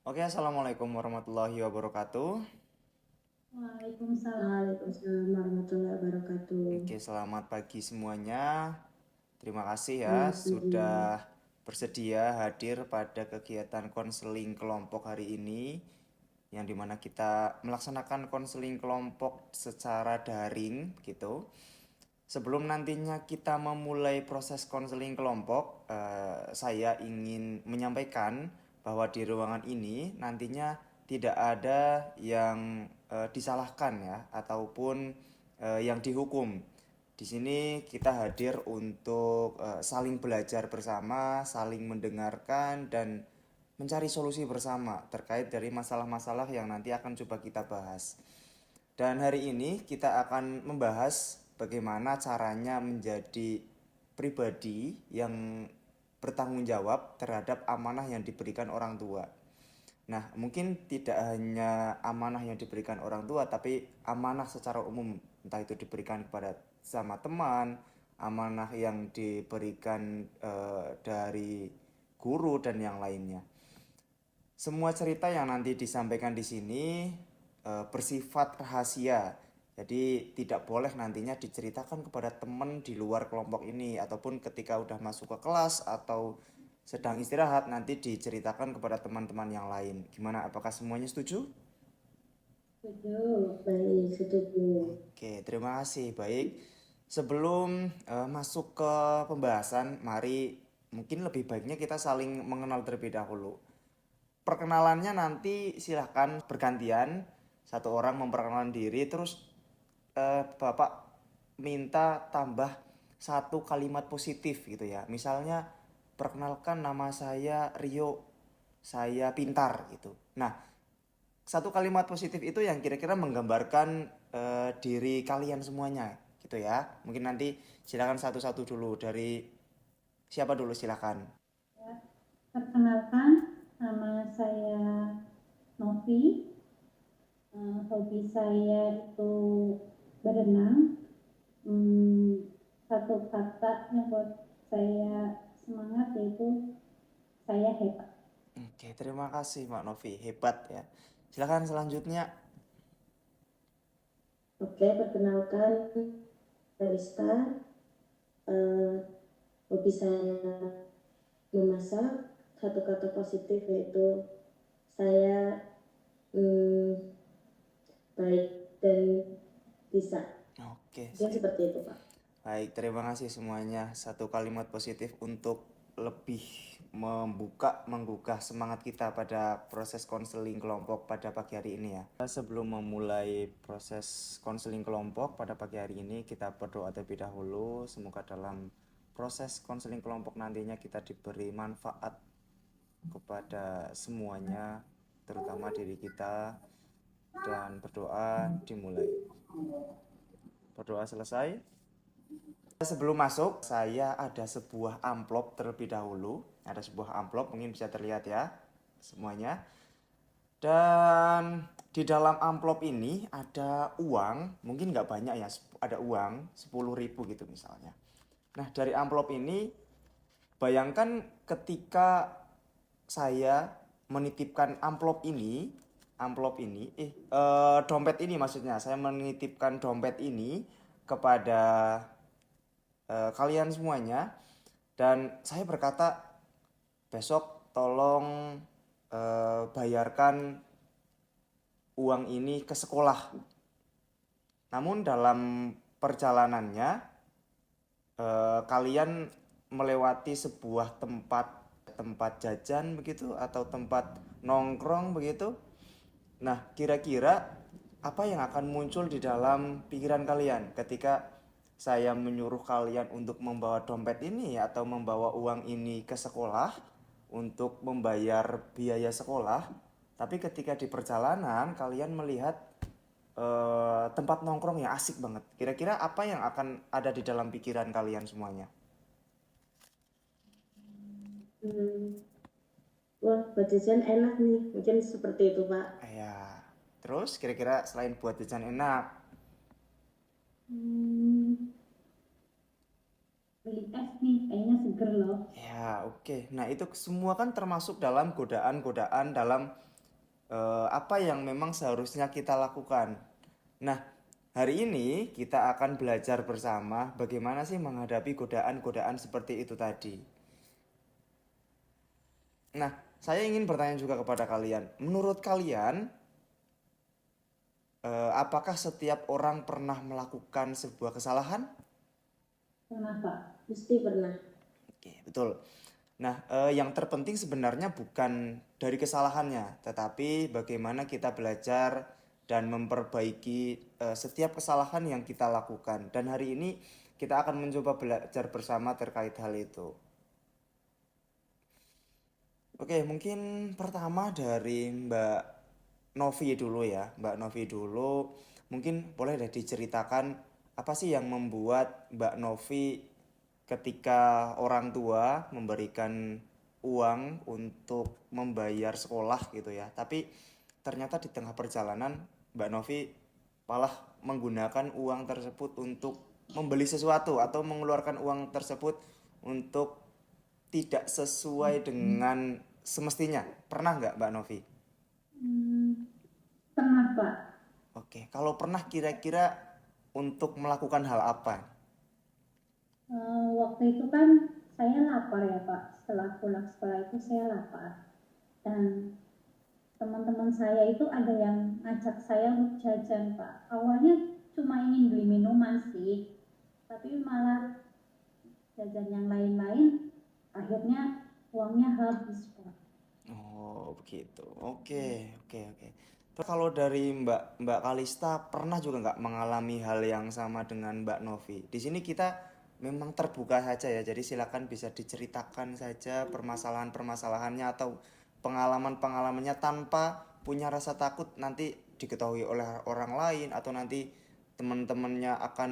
Oke, assalamualaikum warahmatullahi wabarakatuh. Waalaikumsalam. Waalaikumsalam warahmatullahi wabarakatuh. Oke, selamat pagi semuanya. Terima kasih ya Selamat pagi. sudah bersedia hadir pada kegiatan konseling kelompok hari ini, yang dimana kita melaksanakan konseling kelompok secara daring gitu. Sebelum nantinya kita memulai proses konseling kelompok, saya ingin menyampaikan bahwa di ruangan ini nantinya tidak ada yang disalahkan ya ataupun yang dihukum. Di sini kita hadir untuk saling belajar bersama, saling mendengarkan dan mencari solusi bersama terkait dari masalah-masalah yang nanti akan coba kita bahas. Dan hari ini kita akan membahas bagaimana caranya menjadi pribadi yang bertanggung jawab terhadap amanah yang diberikan orang tua. Nah, mungkin tidak hanya amanah yang diberikan orang tua, tapi amanah secara umum, entah itu diberikan kepada sama teman, amanah yang diberikan dari guru dan yang lainnya. Semua cerita yang nanti disampaikan di sini bersifat rahasia. Jadi tidak boleh nantinya diceritakan kepada teman di luar kelompok ini ataupun ketika udah masuk ke kelas atau sedang istirahat nanti diceritakan kepada teman-teman yang lain. Gimana? Apakah semuanya setuju? Setuju. Baik, setuju. Oke, terima kasih. Baik. Sebelum masuk ke pembahasan, mari mungkin lebih baiknya kita saling mengenal terlebih dahulu. Perkenalannya nanti silahkan bergantian, satu orang memperkenalkan diri terus bapak minta tambah satu kalimat positif gitu ya, misalnya perkenalkan nama saya Rio, saya pintar gitu. Nah, satu kalimat positif itu yang kira-kira menggambarkan diri kalian semuanya gitu ya. Mungkin nanti silakan satu-satu dulu, dari siapa dulu, silakan. Ya, perkenalkan, nama saya Novi. Hobi saya itu berenang. Satu kata yang buat saya semangat yaitu saya hebat. Oke, terima kasih Mbak Novi, hebat ya. Silakan selanjutnya. Oke, perkenalkan barista. Eh, Hobi saya memasak. Satu kata positif yaitu saya baik dan bisa. Oke, Dia sip. seperti itu, Pak. Baik, terima kasih semuanya. Satu kalimat positif untuk lebih menggugah semangat kita pada proses konseling kelompok pada pagi hari ini ya. Sebelum memulai proses konseling kelompok pada pagi hari ini, kita berdoa terlebih dahulu. Semoga dalam proses konseling kelompok nantinya kita diberi manfaat kepada semuanya, terutama diri kita. Dan berdoa dimulai. Berdoa selesai. Sebelum masuk, saya ada sebuah amplop terlebih dahulu. Ada sebuah amplop, mungkin bisa terlihat ya semuanya. Dan di dalam amplop ini ada uang, mungkin nggak banyak ya, ada uang 10.000 gitu misalnya. Nah, dari amplop ini, bayangkan ketika saya menitipkan dompet ini, maksudnya saya menitipkan dompet ini kepada kalian semuanya, dan saya berkata, besok tolong bayarkan uang ini ke sekolah. Namun dalam perjalanannya kalian melewati sebuah tempat tempat jajan begitu atau tempat nongkrong begitu. Nah, kira-kira apa yang akan muncul di dalam pikiran kalian ketika saya menyuruh kalian untuk membawa dompet ini atau membawa uang ini ke sekolah untuk membayar biaya sekolah, tapi ketika di perjalanan kalian melihat tempat nongkrong yang asik banget. Kira-kira apa yang akan ada di dalam pikiran kalian semuanya? Hmm, Wah, buat jajan enak nih. Mungkin seperti itu, Pak. Ya, terus kira-kira selain buat jajan enak, Hmm, Beli es nih, kayaknya seger loh. ya oke. Nah itu semua kan termasuk dalam godaan-godaan dalam apa yang memang seharusnya kita lakukan. Nah, hari ini kita akan belajar bersama bagaimana sih menghadapi godaan-godaan seperti itu tadi. Nah, saya ingin bertanya juga kepada kalian, menurut kalian, apakah setiap orang pernah melakukan sebuah kesalahan? Pernah, Pak. Mesti pernah. Oke, betul. Nah, yang terpenting sebenarnya bukan dari kesalahannya, tetapi bagaimana kita belajar dan memperbaiki setiap kesalahan yang kita lakukan. Dan hari ini kita akan mencoba belajar bersama terkait hal itu. Oke, mungkin pertama dari Mbak Novi dulu ya. Mbak Novi dulu, mungkin boleh deh diceritakan apa sih yang membuat Mbak Novi ketika orang tua memberikan uang untuk membayar sekolah gitu ya. Tapi ternyata di tengah perjalanan Mbak Novi malah menggunakan uang tersebut untuk membeli sesuatu atau mengeluarkan uang tersebut untuk tidak sesuai dengan semestinya. Pernah nggak Mbak Novi? Hmm, pernah, Pak. Oke, kalau pernah kira-kira untuk melakukan hal apa? Waktu itu kan saya lapar ya, Pak. Setelah pulang sekolah itu saya lapar. Dan teman-teman saya itu ada yang ngajak saya untuk jajan, Pak. Awalnya cuma ingin beli minuman sih, tapi malah jajan yang lain-lain, akhirnya uangnya habis, Pak. Oh, begitu. Oke, oke, oke. Terus kalau dari Mbak Mbak Kalista pernah juga nggak mengalami hal yang sama dengan Mbak Novi? Di sini kita memang terbuka saja ya, jadi silakan bisa diceritakan saja permasalahan-permasalahannya atau pengalaman-pengalamannya tanpa punya rasa takut nanti diketahui oleh orang lain atau nanti teman-temannya akan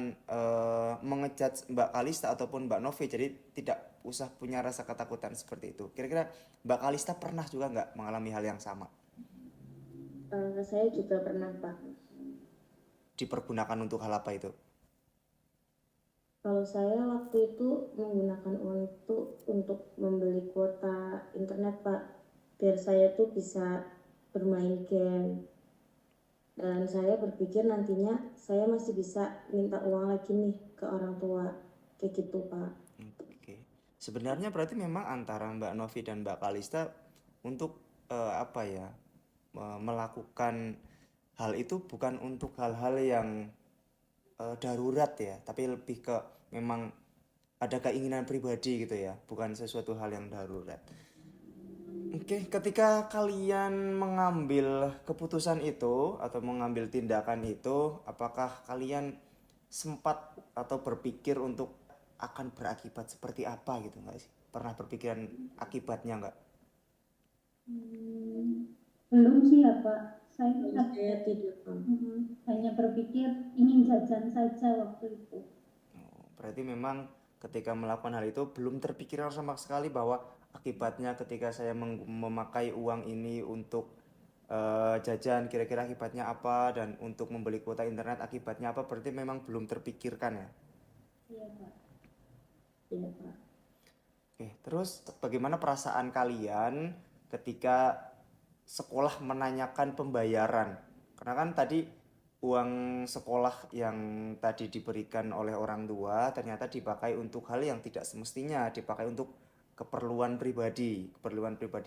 mengejudge Mbak Kalista ataupun Mbak Novi, jadi tidak usah punya rasa ketakutan seperti itu. Kira-kira Mbak Kalista pernah juga nggak mengalami hal yang sama? Saya juga pernah, Pak. Dipergunakan untuk hal apa itu? Kalau saya waktu itu menggunakan uang itu untuk membeli kuota internet, Pak, biar saya tuh bisa bermain game. Dan saya berpikir nantinya saya masih bisa minta uang lagi nih ke orang tua, kayak gitu, Pak. Oke. Sebenarnya berarti memang antara Mbak Novi dan Mbak Kalista untuk apa ya, melakukan hal itu bukan untuk hal-hal yang darurat ya, tapi lebih ke memang ada keinginan pribadi gitu ya, bukan sesuatu hal yang darurat. Oke, ketika kalian mengambil keputusan itu atau mengambil tindakan itu, apakah kalian sempat atau berpikir untuk akan berakibat seperti apa gitu nggak sih? Pernah berpikiran akibatnya nggak? Hmm, belum sih ya, Pak. Saya tidak, Pak. Hanya berpikir ingin jajan saja waktu itu. Oh, berarti memang ketika melakukan hal itu belum terpikirkan sama sekali bahwa akibatnya ketika saya memakai uang ini untuk jajan kira-kira akibatnya apa dan untuk membeli kuota internet akibatnya apa, berarti memang belum terpikirkan ya. Iya, Pak. Iya, Pak. Oke, terus bagaimana perasaan kalian ketika sekolah menanyakan pembayaran? Karena kan tadi uang sekolah yang tadi diberikan oleh orang tua ternyata dipakai untuk hal yang tidak semestinya, dipakai untuk keperluan pribadi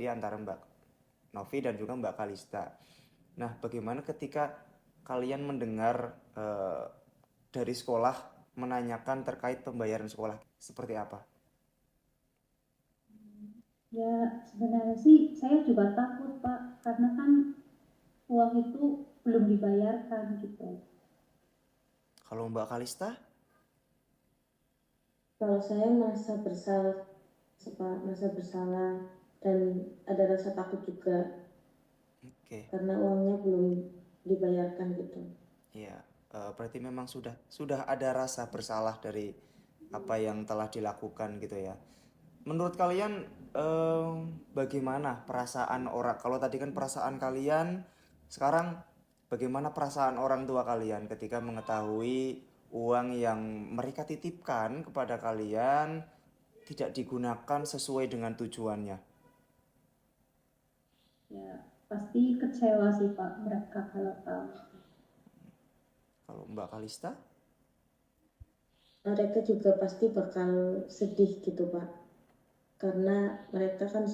antara Mbak Novi dan juga Mbak Kalista. Nah, bagaimana ketika kalian mendengar dari sekolah menanyakan terkait pembayaran sekolah? Seperti apa? Ya, sebenarnya sih saya juga takut, Pak, karena kan uang itu belum dibayarkan gitu. Kalau Mbak Kalista? Kalau saya merasa bersalah, merasa bersalah dan ada rasa takut juga Oke, karena uangnya belum dibayarkan gitu. ya, berarti memang sudah ada rasa bersalah dari apa yang telah dilakukan gitu ya. Menurut kalian bagaimana perasaan orang? Kalau tadi kan perasaan kalian, sekarang bagaimana perasaan orang tua kalian ketika mengetahui uang yang mereka titipkan kepada kalian tidak digunakan sesuai dengan tujuannya? Ya, pasti kecewa sih Pak mereka kalau tahu. Kalau Mbak Kalista? Mereka juga pasti bakal sedih gitu Pak, karena mereka kan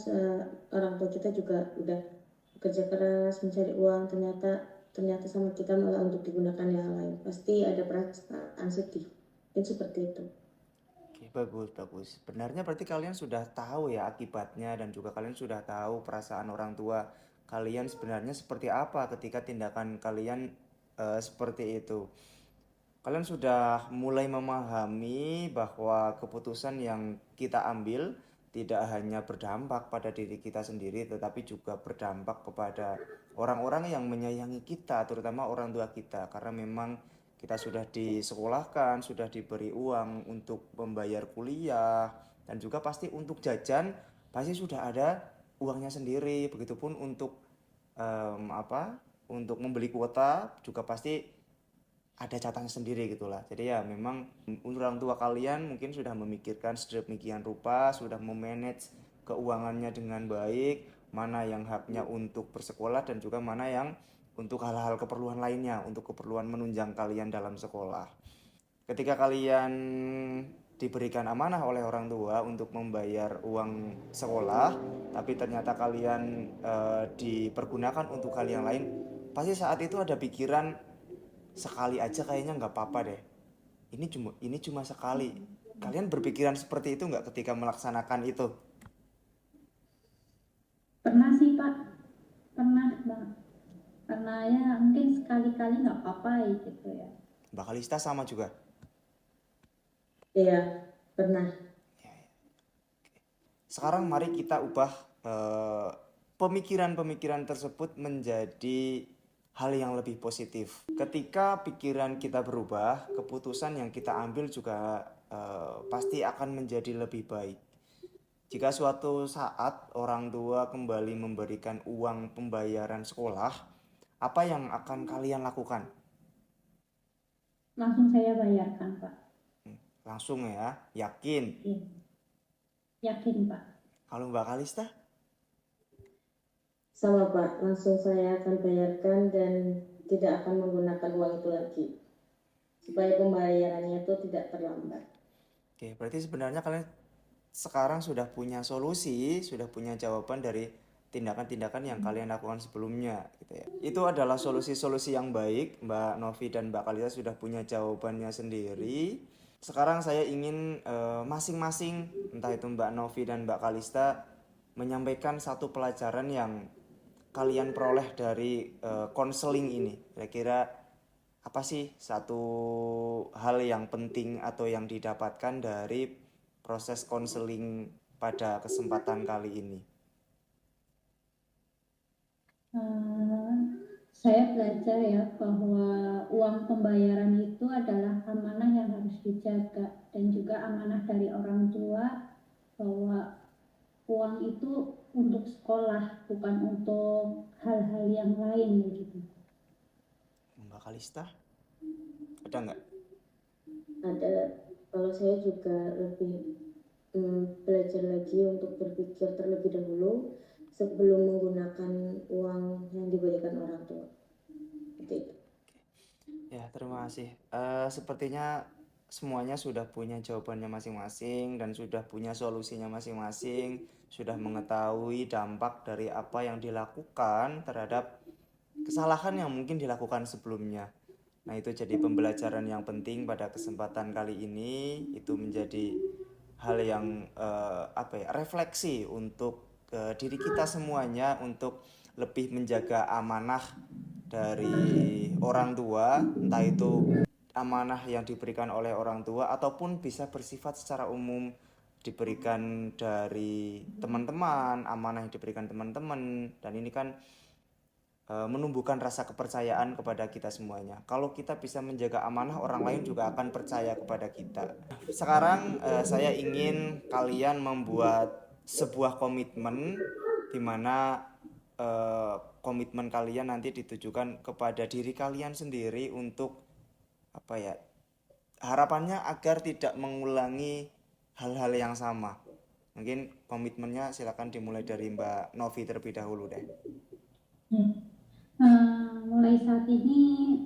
orang tua kita juga udah bekerja keras mencari uang, ternyata sama kita malah untuk digunakan yang lain. Pasti ada perasaan sedih, mungkin seperti itu. Oke, bagus. Sebenarnya berarti kalian sudah tahu ya akibatnya, dan juga kalian sudah tahu perasaan orang tua kalian sebenarnya seperti apa ketika tindakan kalian seperti itu. Kalian sudah mulai memahami bahwa keputusan yang kita ambil tidak hanya berdampak pada diri kita sendiri, tetapi juga berdampak kepada orang-orang yang menyayangi kita, terutama orang tua kita. Karena memang kita sudah disekolahkan, sudah diberi uang untuk membayar kuliah, dan juga pasti untuk jajan, pasti sudah ada uangnya sendiri. Begitupun untuk untuk membeli kuota juga pasti ada catatan sendiri gitulah. Jadi ya memang orang tua kalian mungkin sudah memikirkan sedemikian rupa, sudah memanage keuangannya dengan baik, mana yang haknya untuk bersekolah dan juga mana yang untuk hal-hal keperluan lainnya, untuk keperluan menunjang kalian dalam sekolah. Ketika kalian diberikan amanah oleh orang tua untuk membayar uang sekolah, tapi ternyata kalian dipergunakan untuk hal yang lain, pasti saat itu ada pikiran, sekali aja kayaknya nggak apa-apa deh. Ini cuma sekali. Kalian berpikiran seperti itu nggak ketika melaksanakan itu? Pernah sih Pak, pernah banget. Karena ya mungkin sekali-kali nggak apa-apa gitu ya. Mbak Kalista sama juga? Iya, pernah. Sekarang mari kita ubah pemikiran-pemikiran tersebut menjadi hal yang lebih positif. Ketika pikiran kita berubah, keputusan yang kita ambil juga pasti akan menjadi lebih baik. Jika suatu saat orang tua kembali memberikan uang pembayaran sekolah, apa yang akan kalian lakukan? Langsung saya bayarkan Pak. Langsung ya, yakin? Iya. Yakin Pak. Kalau Mbak Kalista? Sama Pak, langsung saya akan bayarkan dan tidak akan menggunakan uang itu lagi, supaya pembayarannya itu tidak terlambat. Oke, berarti sebenarnya kalian sekarang sudah punya solusi, sudah punya jawaban dari tindakan-tindakan yang kalian lakukan sebelumnya gitu ya. Itu adalah solusi-solusi yang baik. Mbak Novi dan Mbak Kalista sudah punya jawabannya sendiri. Sekarang saya ingin masing-masing, entah itu Mbak Novi dan Mbak Kalista, menyampaikan satu pelajaran yang kalian peroleh dari konseling ini. Kira-kira apa sih satu hal yang penting atau yang didapatkan dari proses konseling pada kesempatan kali ini? Saya belajar ya bahwa uang pembayaran itu adalah amanah yang harus dijaga, dan juga amanah dari orang tua bahwa uang itu untuk sekolah, bukan untuk hal-hal yang lain gitu. Mbak Kalista, ada nggak? Ada. Kalau saya juga lebih belajar lagi untuk berpikir terlebih dahulu sebelum menggunakan uang yang diberikan orang tua. Gitu. Ya, terima kasih. Sepertinya semuanya sudah punya jawabannya masing-masing dan sudah punya solusinya masing-masing, sudah mengetahui dampak dari apa yang dilakukan terhadap kesalahan yang mungkin dilakukan sebelumnya. Nah, itu jadi pembelajaran yang penting pada kesempatan kali ini. Itu menjadi hal yang refleksi untuk diri kita semuanya, untuk lebih menjaga amanah dari orang tua, entah itu amanah yang diberikan oleh orang tua ataupun bisa bersifat secara umum diberikan dari teman-teman, amanah yang diberikan teman-teman. Dan ini kan menumbuhkan rasa kepercayaan kepada kita semuanya. Kalau kita bisa menjaga amanah, orang lain juga akan percaya kepada kita. Sekarang saya ingin kalian membuat sebuah komitmen, di mana komitmen kalian nanti ditujukan kepada diri kalian sendiri untuk harapannya agar tidak mengulangi hal-hal yang sama. Mungkin komitmennya silakan dimulai dari Mbak Novi terlebih dahulu deh. Mulai saat ini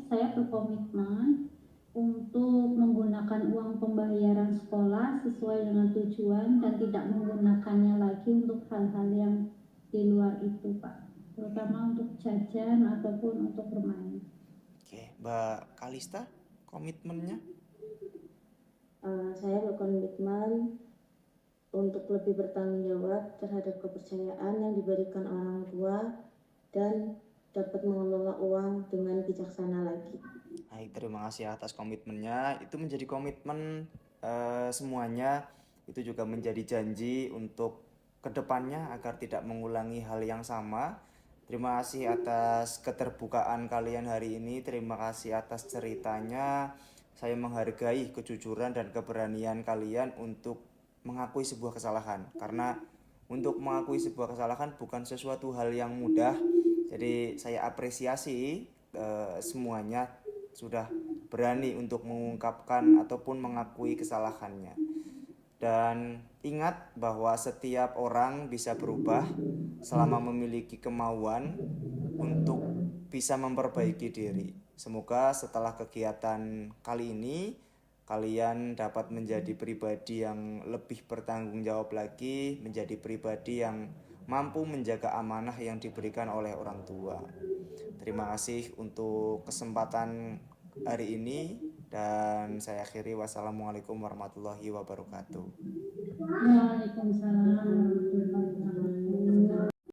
saya berkomitmen untuk menggunakan uang pembayaran sekolah sesuai dengan tujuan dan tidak menggunakannya lagi untuk hal-hal yang di luar itu, Pak. Terutama untuk jajan ataupun untuk bermain. Oke, Mbak Kalista, komitmennya? Saya berkomitmen untuk lebih bertanggung jawab terhadap kepercayaan yang diberikan orang tua dan dapat mengelola uang dengan bijaksana lagi. Baik, terima kasih atas komitmennya. Itu menjadi komitmen semuanya. Itu juga menjadi janji untuk kedepannya agar tidak mengulangi hal yang sama. Terima kasih atas keterbukaan kalian hari ini. Terima kasih atas ceritanya. Saya menghargai kejujuran dan keberanian kalian untuk mengakui sebuah kesalahan. Karena untuk mengakui sebuah kesalahan bukan sesuatu hal yang mudah. Jadi saya apresiasi semuanya sudah berani untuk mengungkapkan ataupun mengakui kesalahannya. Dan ingat bahwa setiap orang bisa berubah selama memiliki kemauan untuk bisa memperbaiki diri. Semoga setelah kegiatan kali ini kalian dapat menjadi pribadi yang lebih bertanggung jawab lagi, menjadi pribadi yang mampu menjaga amanah yang diberikan oleh orang tua. Terima kasih untuk kesempatan hari ini dan saya akhiri. Wassalamualaikum warahmatullahi wabarakatuh. Waalaikumsalam warahmatullahi wabarakatuh.